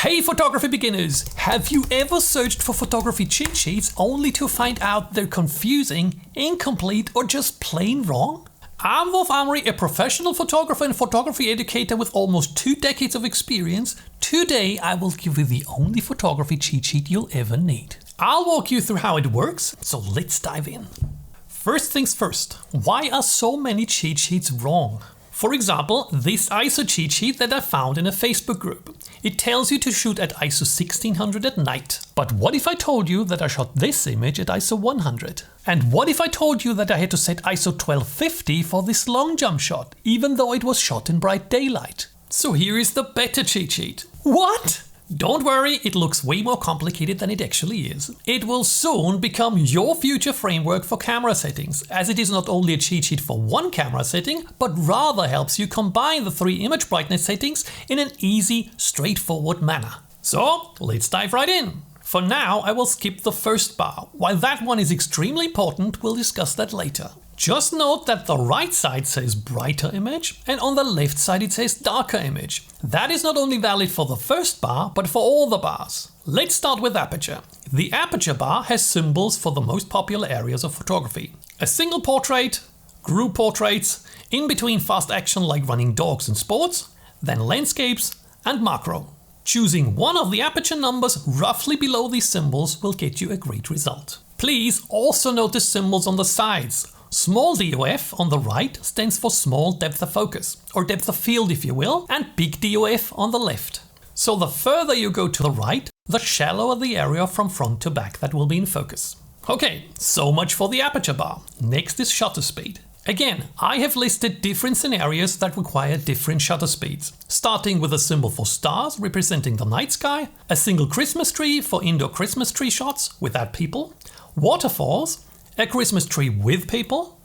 Hey photography beginners! Have you ever searched for photography cheat sheets only to find out they're confusing, incomplete or just plain wrong? I'm Wolf Amory, a professional photographer and photography educator with almost 2 decades of experience. Today I will give you the only photography cheat sheet you'll ever need. I'll walk you through how it works, so let's dive in. First things first, why are so many cheat sheets wrong? For example, this ISO cheat sheet that I found in a Facebook group. It tells you to shoot at ISO 1600 at night. But what if I told you that I shot this image at ISO 100? And what if I told you that I had to set ISO 1250 for this long jump shot, even though it was shot in bright daylight? So here is the better cheat sheet. What? Don't worry, it looks way more complicated than it actually is. It will soon become your future framework for camera settings, as it is not only a cheat sheet for one camera setting, but rather helps you combine the 3 image brightness settings in an easy, straightforward manner. So let's dive right in. For now, I will skip the first bar. While that one is extremely important, we'll discuss that later. Just note that the right side says brighter image and on the left side it says darker image. That is not only valid for the first bar, but for all the bars. Let's start with aperture. The aperture bar has symbols for the most popular areas of photography. A single portrait, group portraits, in between fast action like running dogs and sports, then landscapes and macro. Choosing one of the aperture numbers roughly below these symbols will get you a great result. Please also note the symbols on the sides. Small DOF on the right stands for small depth of focus, or depth of field if you will, and big DOF on the left. So the further you go to the right, the shallower the area from front to back that will be in focus. Okay, so much for the aperture bar. Next is shutter speed. Again, I have listed different scenarios that require different shutter speeds, starting with a symbol for stars representing the night sky, a single Christmas tree for indoor Christmas tree shots without people, waterfalls, a Christmas tree with people,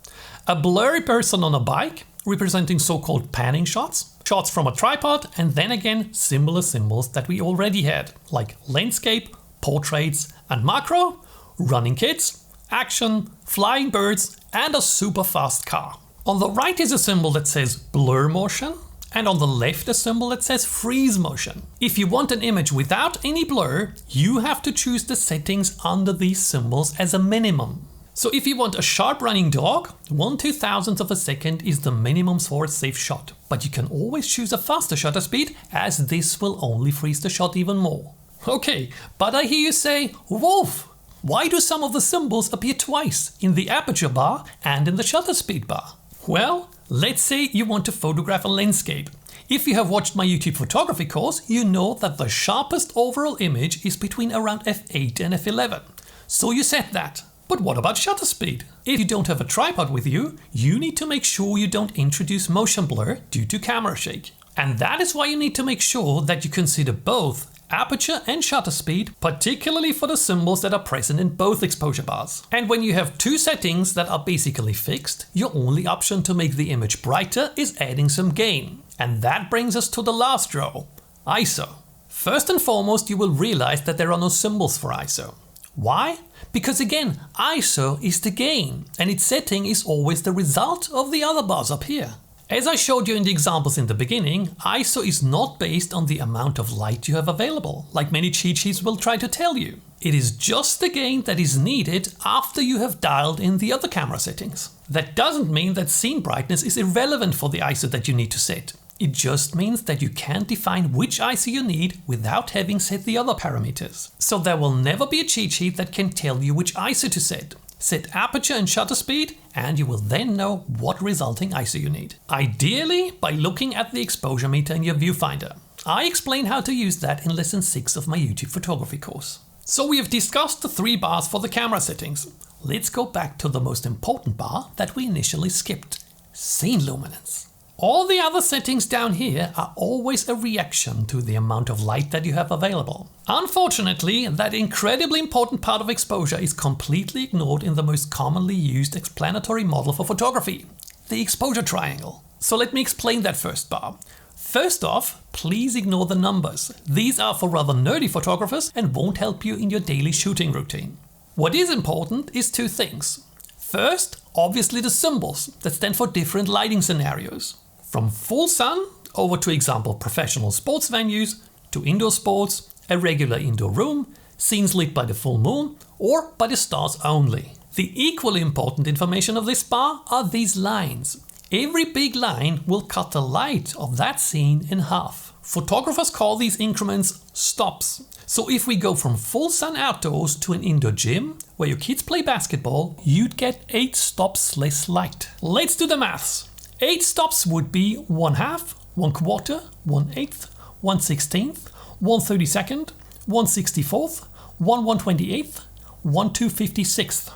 a blurry person on a bike representing so-called panning shots, shots from a tripod, and then again similar symbols that we already had, like landscape, portraits and macro, running kids, action, flying birds and a super fast car. On the right is a symbol that says blur motion and on the left a symbol that says freeze motion. If you want an image without any blur, you have to choose the settings under these symbols as a minimum. So if you want a sharp running dog, 1/2000th of a second is the minimum for a safe shot. But you can always choose a faster shutter speed, as this will only freeze the shot even more. Okay, but I hear you say, Wolf, why do some of the symbols appear twice in the aperture bar and in the shutter speed bar? Well, let's say you want to photograph a landscape. If you have watched my YouTube photography course, you know that the sharpest overall image is between around f8 and f11. So you set that. But what about shutter speed? If you don't have a tripod with you, you need to make sure you don't introduce motion blur due to camera shake. And that is why you need to make sure that you consider both aperture and shutter speed, particularly for the symbols that are present in both exposure bars. And when you have 2 settings that are basically fixed, your only option to make the image brighter is adding some gain. And that brings us to the last row, ISO. First and foremost, you will realize that there are no symbols for ISO. Why? Because again, ISO is the gain and its setting is always the result of the other bars up here. As I showed you in the examples in the beginning, ISO is not based on the amount of light you have available, like many cheat sheets will try to tell you. It is just the gain that is needed after you have dialed in the other camera settings. That doesn't mean that scene brightness is irrelevant for the ISO that you need to set. It just means that you can't define which ISO you need without having set the other parameters. So there will never be a cheat sheet that can tell you which ISO to set. Set aperture and shutter speed and you will then know what resulting ISO you need. Ideally by looking at the exposure meter in your viewfinder. I explain how to use that in lesson 6 of my YouTube photography course. So we have discussed the 3 bars for the camera settings. Let's go back to the most important bar that we initially skipped, scene luminance. All the other settings down here are always a reaction to the amount of light that you have available. Unfortunately, that incredibly important part of exposure is completely ignored in the most commonly used explanatory model for photography, the exposure triangle. So let me explain that first bar. First off, please ignore the numbers. These are for rather nerdy photographers and won't help you in your daily shooting routine. What is important is 2 things. First, obviously the symbols that stand for different lighting scenarios. From full sun over to example professional sports venues to indoor sports, a regular indoor room, scenes lit by the full moon, or by the stars only. The equally important information of this bar are these lines. Every big line will cut the light of that scene in half. Photographers call these increments stops. So if we go from full sun outdoors to an indoor gym where your kids play basketball, you'd get 8 stops less light. Let's do the maths. 8 stops would be 1/2, 1/4, 1/8, 1/16, 1/32, 1/64, 1/128, 1/256.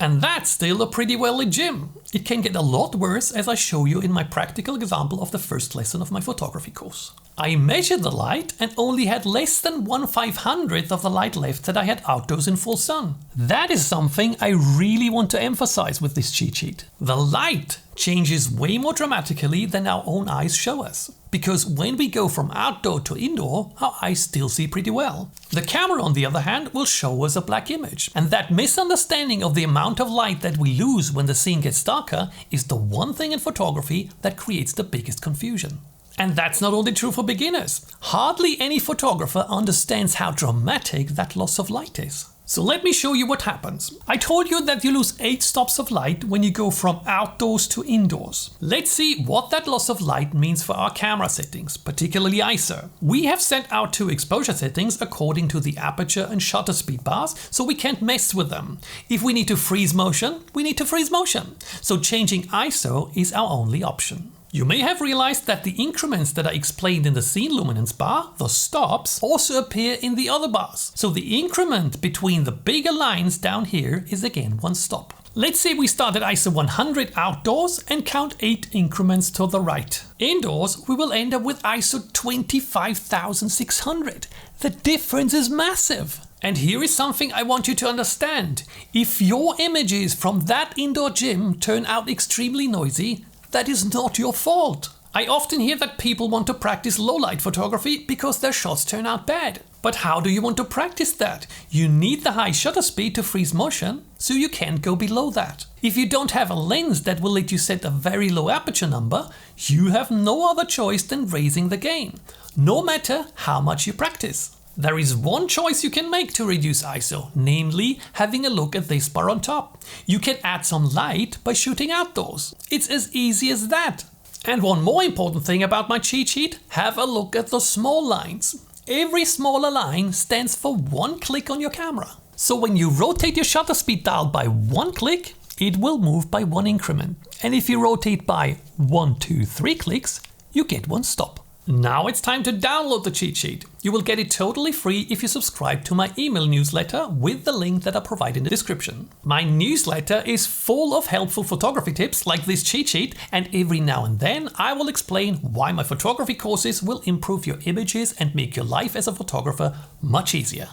And that's still a pretty well lit gym. It can get a lot worse, as I show you in my practical example of the first lesson of my photography course. I measured the light and only had less than 1/500th of the light left that I had outdoors in full sun. That is something I really want to emphasize with this cheat sheet. The light changes way more dramatically than our own eyes show us. Because when we go from outdoor to indoor, our eyes still see pretty well. The camera, on the other hand, will show us a black image. And that misunderstanding of the amount of light that we lose when the scene gets darker is the one thing in photography that creates the biggest confusion. And that's not only true for beginners. Hardly any photographer understands how dramatic that loss of light is. So let me show you what happens. I told you that you lose 8 stops of light when you go from outdoors to indoors. Let's see what that loss of light means for our camera settings, particularly ISO. We have set our 2 exposure settings according to the aperture and shutter speed bars, so we can't mess with them. If we need to freeze motion, we need to freeze motion. So changing ISO is our only option. You may have realized that the increments that are explained in the scene luminance bar, the stops, also appear in the other bars. So the increment between the bigger lines down here is again 1 stop. Let's say we start at ISO 100 outdoors and count 8 increments to the right. Indoors, we will end up with ISO 25,600. The difference is massive. And here is something I want you to understand. If your images from that indoor gym turn out extremely noisy, that is not your fault. I often hear that people want to practice low light photography because their shots turn out bad. But how do you want to practice that? You need the high shutter speed to freeze motion, so you can't go below that. If you don't have a lens that will let you set a very low aperture number, you have no other choice than raising the gain, no matter how much you practice. There is one choice you can make to reduce ISO, namely having a look at this bar on top. You can add some light by shooting outdoors. It's as easy as that. And one more important thing about my cheat sheet, have a look at the small lines. Every smaller line stands for 1 click on your camera. So when you rotate your shutter speed dial by 1 click, it will move by 1 increment. And if you rotate by 1, 2, 3 clicks, you get 1 stop. Now it's time to download the cheat sheet. You will get it totally free if you subscribe to my email newsletter with the link that I provide in the description. My newsletter is full of helpful photography tips like this cheat sheet, and every now and then I will explain why my photography courses will improve your images and make your life as a photographer much easier.